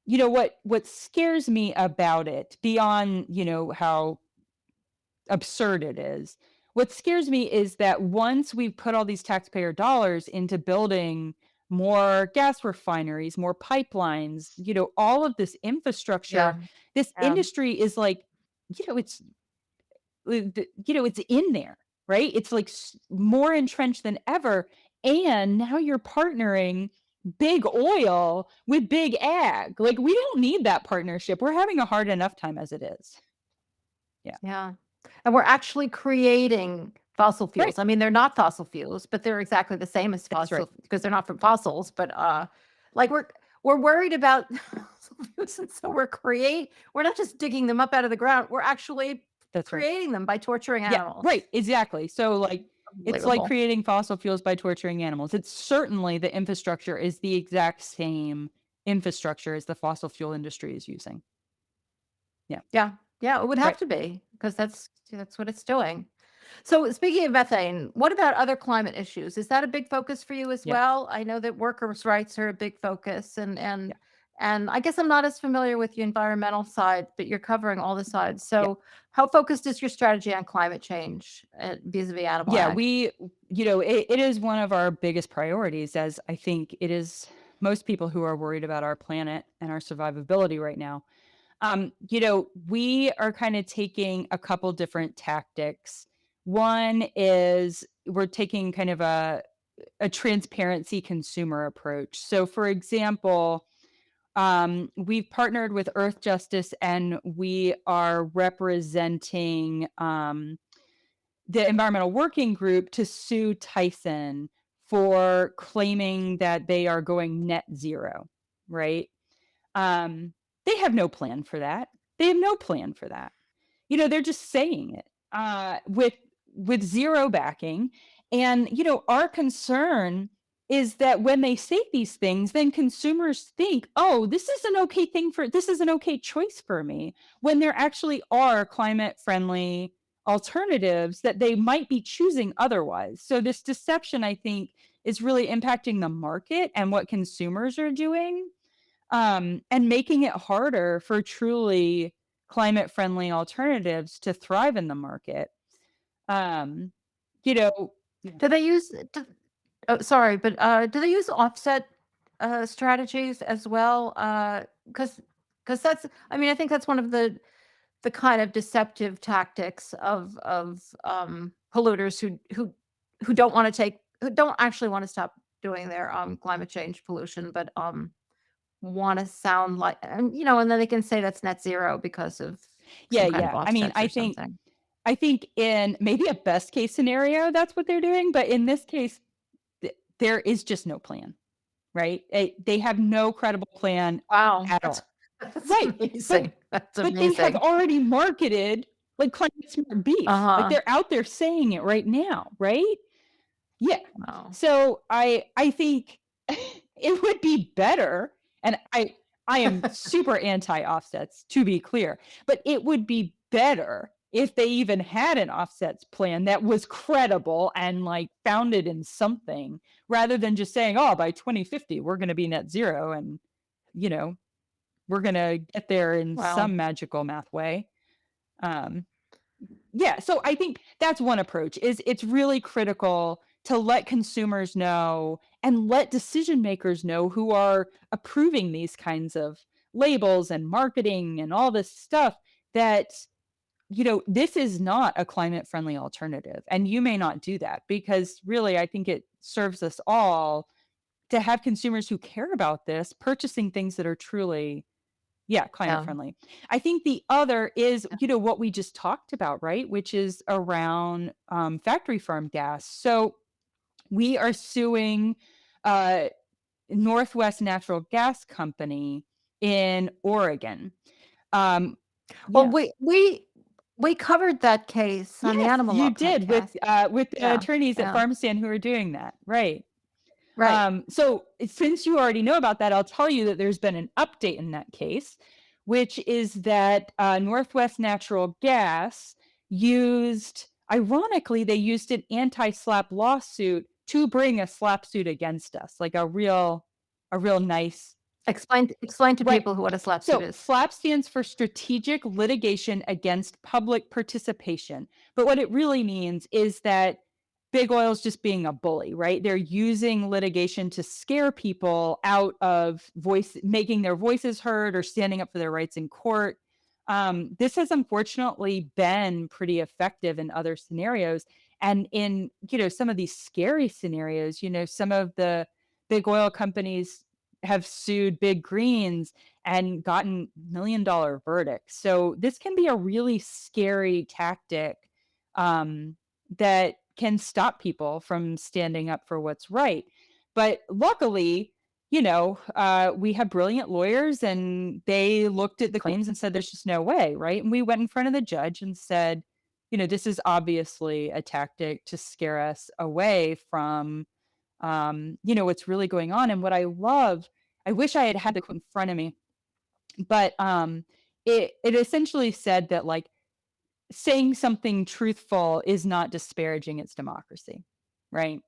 what scares me about it beyond, how absurd it is. What scares me is that once we've put all these taxpayer dollars into building more gas refineries, more pipelines, all of this infrastructure, Yeah, this yeah, industry is like, it's it's in there, right? It's like more entrenched than ever. And now you're partnering big oil with big ag. Like we don't need that partnership. We're having a hard enough time as it is. Yeah. yeah. And we're actually creating fossil Right. fuels. I mean, they're not fossil fuels, but they're exactly the same as That's right. fossil because they're not from fossils, but, like, we're worried about fossil fuels, and so we're not just digging them up out of the ground, we're actually That's right. creating them by torturing Yeah, right, animals. exactly. So, like, it's like Unbelievable. creating fossil fuels by torturing animals. It's certainly the infrastructure is the exact same infrastructure as the fossil fuel industry is using. Yeah. Yeah. Yeah, it would have Right. to be because that's what it's doing. So speaking of methane, what about other climate issues? Is that a big focus for you as Yeah. well? I know that workers' rights are a big focus Yeah. and I guess I'm not as familiar with the environmental side, but you're covering all the sides. Yeah. So how focused is your strategy on climate change vis-a-vis animal Yeah, ag? it is one of our biggest priorities, as I think it is most people who are worried about our planet and our survivability right now. We are kind of taking a couple different tactics. One is we're taking kind of a transparency consumer approach. So, for example, we've partnered with Earth Justice and we are representing the Environmental Working Group to sue Tyson for claiming that they are going net zero, right? Um, they have no plan for that. They have no plan for that. They're just saying it with zero backing. And our concern is that when they say these things, then consumers think, "Oh, this is an okay choice for me," when there actually are climate friendly alternatives that they might be choosing otherwise. So this deception, I think, is really impacting the market and what consumers are doing, and making it harder for truly climate friendly alternatives to thrive in the market. Um, you know Yeah. Do they use do, oh, sorry, but do they use offset strategies as well? Because that's I mean, I think that's one of the kind of deceptive tactics of polluters who don't want to take who don't actually want to stop doing their climate change pollution, but want to sound like and then they can say that's net zero because of Yeah, some kind of yeah. I mean, offsets or something. I think in maybe a best case scenario, that's what they're doing, but in this case, there is just no plan, right? They have no credible plan Wow, at that's all. that's Right. But amazing. That's but they have amazing. already marketed like climate smart beef. Like Uh-huh. they're out there saying it right now, right? Yeah. Wow. So I think it would be better, and I am super anti offsets to be clear, but it would be better if they even had an offsets plan that was credible and like founded in something rather than just saying, "Oh, by 2050 we're going to be net zero and you know, we're going to get there in Well, some magical math way." Um yeah, so I think that's one approach is it's really critical to let consumers know and let decision makers know who are approving these kinds of labels and marketing and all this stuff that this is not a climate friendly alternative and you may not do that because really I think it serves us all to have consumers who care about this purchasing things that are truly yeah, climate yeah. friendly. I think the other is, what we just talked about, right? Which is around factory farm gas. So we are suing uh, Northwest Natural Gas Company in Oregon. Um, Well, yeah. we covered that case on the Yes, Animal Law you did podcast. with the Yeah, attorneys at yeah, FarmSTAND who are doing that, right? right. So since you already know about that, I'll tell you that there's been an update in that case, which is that Northwest Natural Gas ironically, they used an anti-slap lawsuit to bring a slap suit against us, like a real nice. Explain to Right. people who what a slap suit So is. SLAP stands for Strategic Litigation Against Public Participation. But what it really means is that big oil is just being a bully, right? They're using litigation to scare people out of making their voices heard or standing up for their rights in court. This has unfortunately been pretty effective in other scenarios. And in, some of these scary scenarios, some of the big oil companies have sued big greens and gotten $1 million verdicts. So this can be a really scary tactic that can stop people from standing up for what's right. But luckily, we have brilliant lawyers and they looked at the claims and said, there's just no way, right? And we went in front of the judge and said, this is obviously a tactic to scare us away from, what's really going on. And what I love, I wish I had had the quote in front of me, but it essentially said that, like, saying something truthful is not disparaging, it's democracy, right?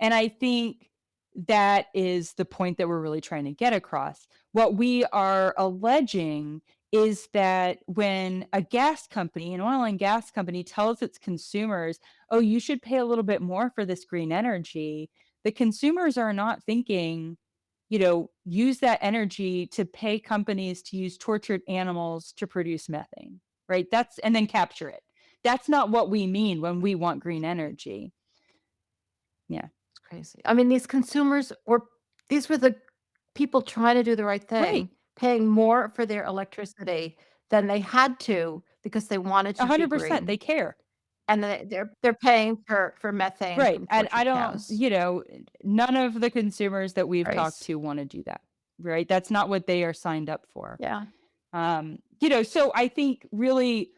And I think that is the point that we're really trying to get across. What we are alleging is that when a gas company, an oil and gas company, tells its consumers, oh, you should pay a little bit more for this green energy, the consumers are not thinking, use that energy to pay companies to use tortured animals to produce methane, right? And then capture it. That's not what we mean when we want green energy. Yeah. It's crazy. I mean, these were the people trying to do the right Right. thing, paying more for their electricity than they had to because they wanted to be 100%, green, they care. and they're paying for methane Right, from and I tortured don't cows. none of the consumers that we've talked Grace. to wanna do that, right? That's not what they are signed up for. Yeah. So I think really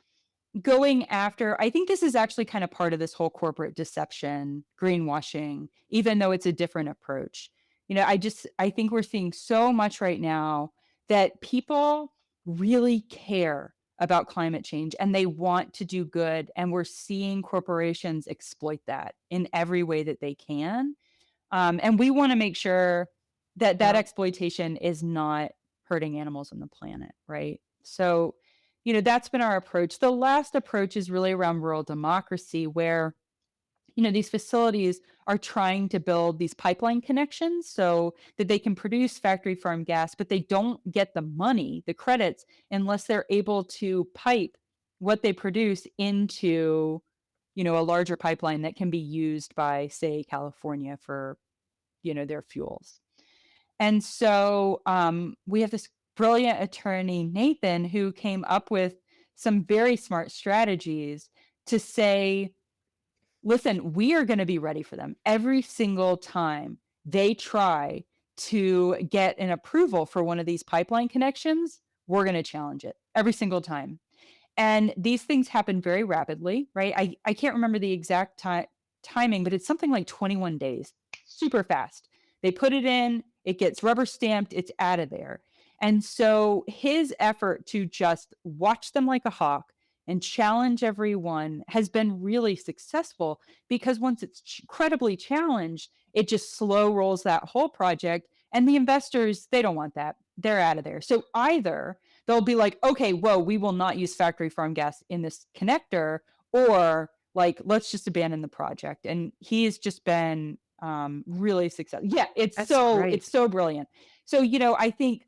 going after I think this is actually kind of part of this whole corporate deception, greenwashing, even though it's a different approach. I think we're seeing so much right now that people really care about climate change and they want to do good. And we're seeing corporations exploit that in every way that they can. And we want to make sure that that Yeah. exploitation is not hurting animals on the planet, right? So, that's been our approach. The last approach is really around rural democracy, where these facilities are trying to build these pipeline connections so that they can produce factory farm gas, but they don't get the money, the credits, unless they're able to pipe what they produce into, a larger pipeline that can be used by, say, California for, their fuels. And so we have this brilliant attorney, Nathan, who came up with some very smart strategies to say, listen, we are going to be ready for them every single time they try to get an approval for one of these pipeline connections. We're going to challenge it every single time. And these things happen very rapidly, right? I can't remember the exact timing, but it's something like 21 days, super fast. They put it in, it gets rubber stamped, it's out of there. And so his effort to just watch them like a hawk and challenge everyone has been really successful because once it's incredibly challenged, it just slow rolls that whole project. And the investors, they don't want that. They're out of there. So either they'll be like, okay, whoa, we will not use factory farm gas in this connector, or like, let's just abandon the project. And he's just been really successful. Yeah, That's it's great. so brilliant. So, I think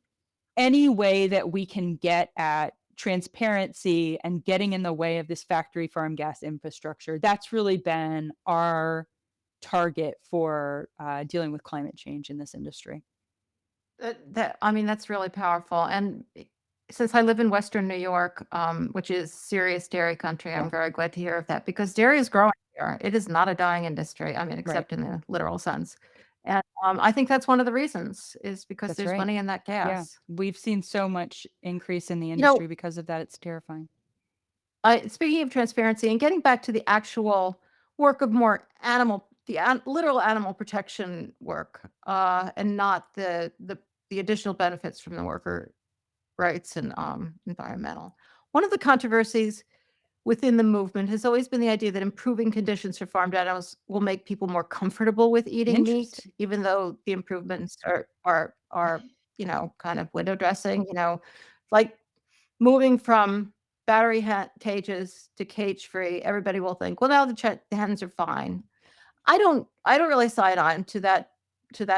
any way that we can get at transparency and getting in the way of this factory farm gas infrastructure, that's really been our target for dealing with climate change in this industry. I mean, that's really powerful, and since I live in Western New York, which is serious dairy country, Yeah, I'm very glad to hear of that because dairy is growing here. It is not a dying industry, I mean, right. except in the literal sense, and, I think that's one of the reasons is because That's there's right. money in that Yeah, gas. we've seen so much increase in the You know, industry because of that, it's terrifying. speaking of transparency and getting back to the actual work of more literal animal protection work, and not the additional benefits from the worker rights and environmental. One of the controversies within the movement has always been the idea that improving conditions for farmed animals will make people more comfortable with eating meat, Interesting. even though the improvements are kind of window dressing. Like moving from cages to cage free. Everybody will think, well, now the hens are fine. I don't really sign on to that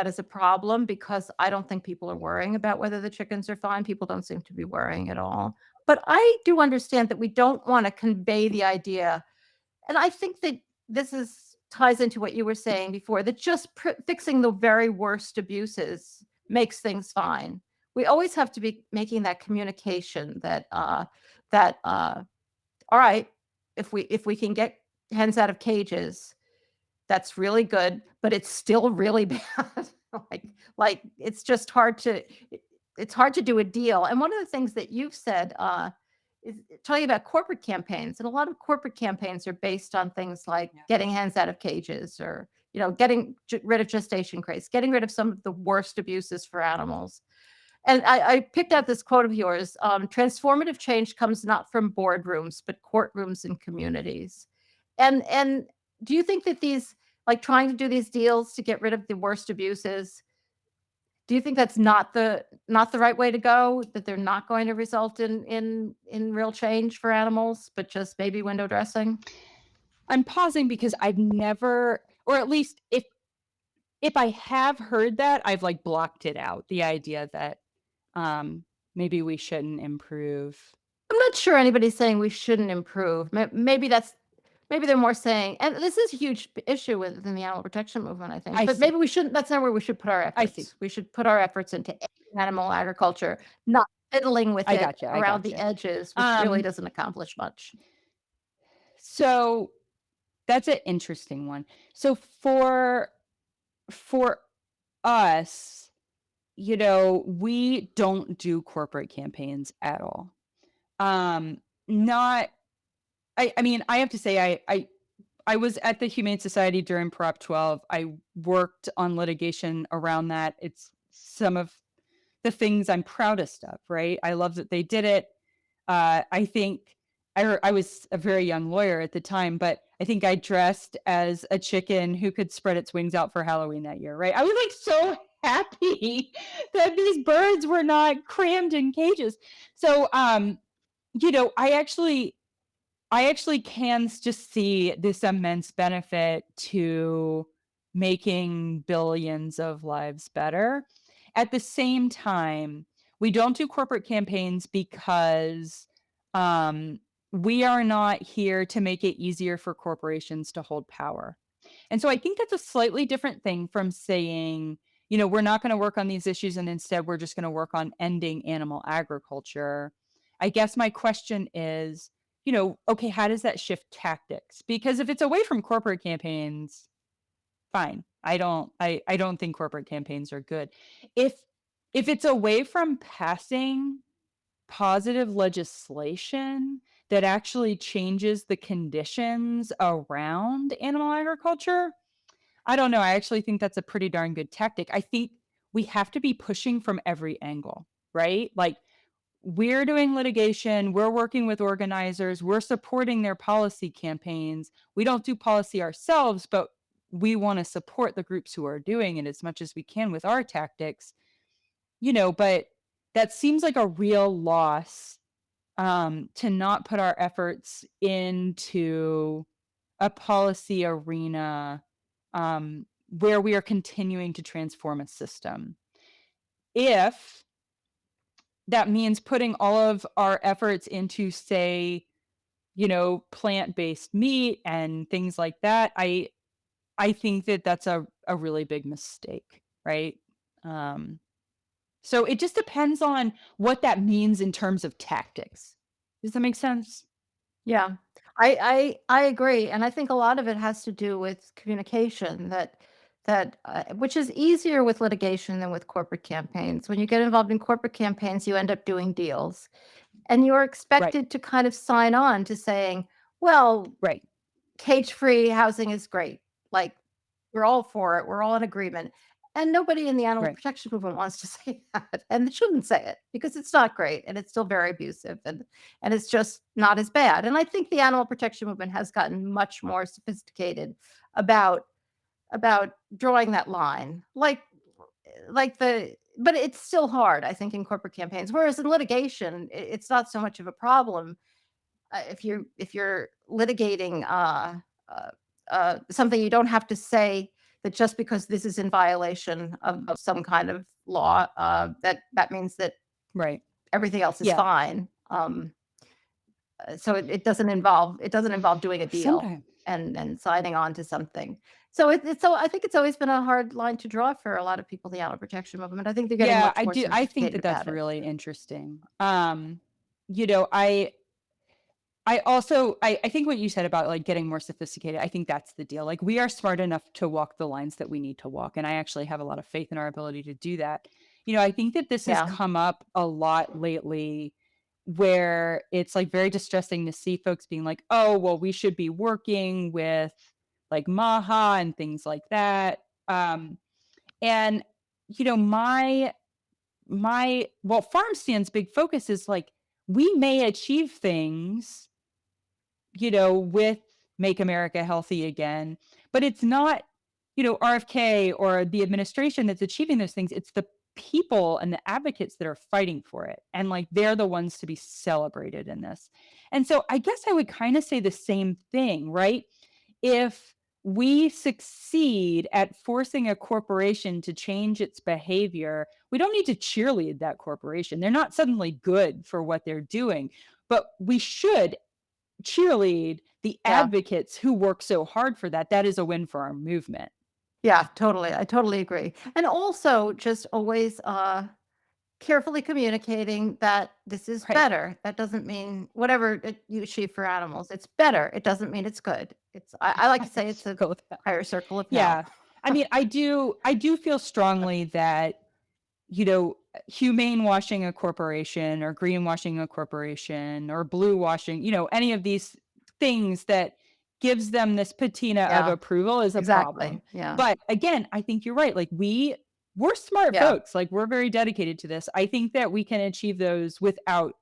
as a problem because I don't think people are worrying about whether the chickens are fine. People don't seem to be worrying at all. But I do understand that we don't wanna convey the idea, and I think that this is ties into what you were saying before, that just fixing the very worst abuses makes things fine. We always have to be making that communication that, all right, if we can get hens out of cages, that's really good, but it's still really bad. Like, it's just it's hard to do a deal, and one of the things that you've said, is talking about corporate campaigns, and a lot of corporate campaigns are based on things like Yeah. getting hens out of cages or, getting rid of gestation craze, getting rid of some of the worst abuses for animals, And I picked out this quote of yours. Transformative change comes not from boardrooms, but courtrooms and communities. And do you think that these, like trying to do these deals to get rid of the worst abuses, do you think that's not the right way to go? That they're not going to result in real change for animals, but just maybe window dressing? I'm pausing because I've never, or at least if I have heard that, I've like blocked it out. The idea that um maybe we shouldn't improve. I'm not sure anybody's saying we shouldn't improve. Maybe they're more saying, and this is a huge issue within the animal protection movement, I think, I but see. maybe we shouldn't, that's not where we should put our I see. efforts. We should put our efforts into animal agriculture, not fiddling with I it gotcha. I around the gotcha. edges, which really Um doesn't accomplish much. so that's an interesting one. So for us, we don't do corporate campaigns at all. Not I mean, I have to say I was at the Humane Society during Prop 12. I worked on litigation around that. It's some of the things I'm proudest of, right? I love that they did it. I think I was a very young lawyer at the time, but I think I dressed as a chicken who could spread its wings out for Halloween that year, right? I was like so happy that these birds were not crammed in cages. So, you know, I actually I actually can just see this immense benefit to making billions of lives better. At the same time, we don't do corporate campaigns because um, we are not here to make it easier for corporations to hold power. And so I think that's a slightly different thing from saying, we're not going to work on these issues and instead we're just going to work on ending animal agriculture. I guess my question is, okay, how does that shift tactics? Because if it's away from corporate campaigns, fine. I don't think corporate campaigns are good. If if it's away from passing positive legislation that actually changes the conditions around animal agriculture, I don't know. I actually think that's a pretty darn good tactic. I think we have to be pushing from every angle, right? Like we're doing litigation, we're working with organizers, we're supporting their policy campaigns. We don't do policy ourselves, but we want to support the groups who are doing it as much as we can with our tactics, but that seems like a real loss to not put our efforts into a policy arena where we are continuing to transform a system. If that means putting all of our efforts into, say, plant-based meat and things like that, I think that that's a really big mistake, right? Um, so it just depends on what that means in terms of tactics. Does that make sense? Yeah, I agree, and I think a lot of it has to do with communication that which is easier with litigation than with corporate campaigns. When you get involved in corporate campaigns, you end up doing deals, and you're Right, expected to kind of sign on to saying, "Well, right, cage-free housing is great. Like, we're all for it. We're all in agreement." And nobody in the animal right. protection movement wants to say that, and they shouldn't say it because it's not great and it's still very abusive and it's just not as bad. And I think the animal protection movement has gotten much more sophisticated about about drawing that line. Like the but it's still hard, I think, in corporate campaigns. Whereas in litigation, it's not so much of a problem if you're litigating something, you don't have to say that just because this is in violation of some kind of law, that means that Right. everything else is Yeah. fine. So it doesn't involve doing a deal Sometimes. and signing on to something. So I think it's always been a hard line to draw for a lot of people in the animal protection movement. I think they're getting Yeah, much I more do. I think sophisticated that that's about it. really interesting. You know, I also I think what you said about like getting more sophisticated, I think that's the deal. Like we are smart enough to walk the lines that we need to walk. And I actually have a lot of faith in our ability to do that. I think that this has Yeah. come up a lot lately where it's like very distressing to see folks being like, oh, well, we should be working with like Maha and things like that. And my FarmStand's big focus is like, we may achieve things, with Make America Healthy Again, but it's not, RFK or the administration that's achieving those things. It's the people and the advocates that are fighting for it. And like, they're the ones to be celebrated in this. And so I guess I would kind of say the same thing, right? If we succeed at forcing a corporation to change its behavior, we don't need to cheerlead that corporation. They're not suddenly good for what they're doing, but we should cheerlead the Yeah. advocates who work so hard for that. That is a win for our movement. Yeah, totally. I totally agree. And also just always carefully communicating that this is Right. better. That doesn't mean whatever you achieve for animals, it's better. It doesn't mean it's good. I like to say it's a Go with that. higher circle of hell. Yeah. I mean, I do feel strongly that, humane washing a corporation or greenwashing a corporation or blue washing, any of these things that gives them this patina of Yeah, approval is a problem. exactly. Yeah. But again, I think you're right. Like, we're smart Yeah. folks. Like, we're very dedicated to this. I think that we can achieve those without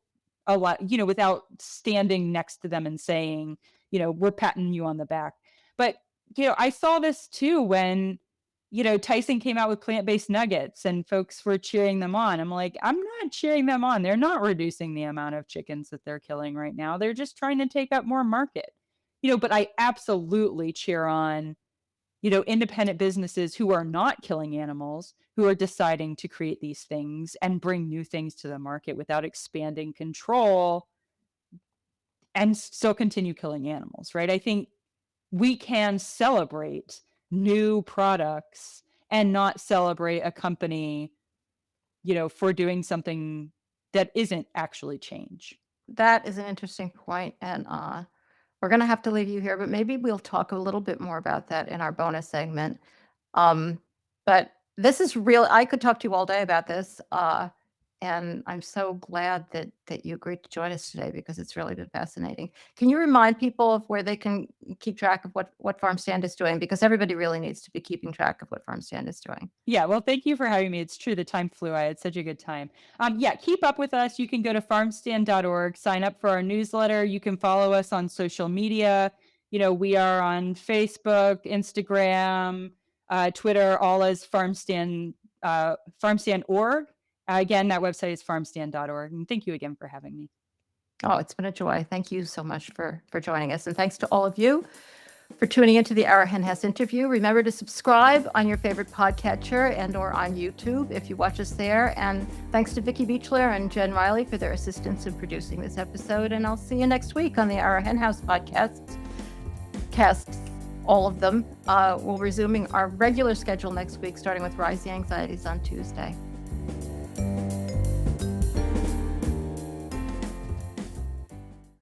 without standing next to them and saying, we're patting you on the back. But, I saw this too when, Tyson came out with plant-based nuggets and folks were cheering them on. I'm like, I'm not cheering them on. They're not reducing the amount of chickens that they're killing right now. They're just trying to take up more market. But I absolutely cheer on, independent businesses who are not killing animals, who are deciding to create these things and bring new things to the market without expanding control and still continue killing animals, right? I think we can celebrate new products and not celebrate a company, for doing something that isn't actually change. That is an interesting point, and we're gonna have to leave you here, but maybe we'll talk a little bit more about that in our bonus segment. Um, but this is real. I could talk to you all day about this, and I'm so glad that you agreed to join us today because it's really been fascinating. Can you remind people of where they can keep track of what FarmSTAND is doing? Because everybody really needs to be keeping track of what FarmSTAND is doing. Yeah, well, thank you for having me. It's true, the time flew. I had such a good time. Yeah, keep up with us. You can go to farmstand.org, sign up for our newsletter. You can follow us on social media. We are on Facebook, Instagram, Twitter, all as FarmSTAND, FarmSTAND.org. Again, that website is farmstand.org. And thank you again for having me. Oh, it's been a joy. Thank you so much for joining us. And thanks to all of you for tuning into the Our Hen House interview. Remember to subscribe on your favorite podcatcher and or on YouTube if you watch us there. And thanks to Vicki Beechler and Jen Riley for their assistance in producing this episode. And I'll see you next week on the Our Hen House podcasts. All of them. We'll resuming our regular schedule next week, starting with Rise the Anxieties on Tuesday.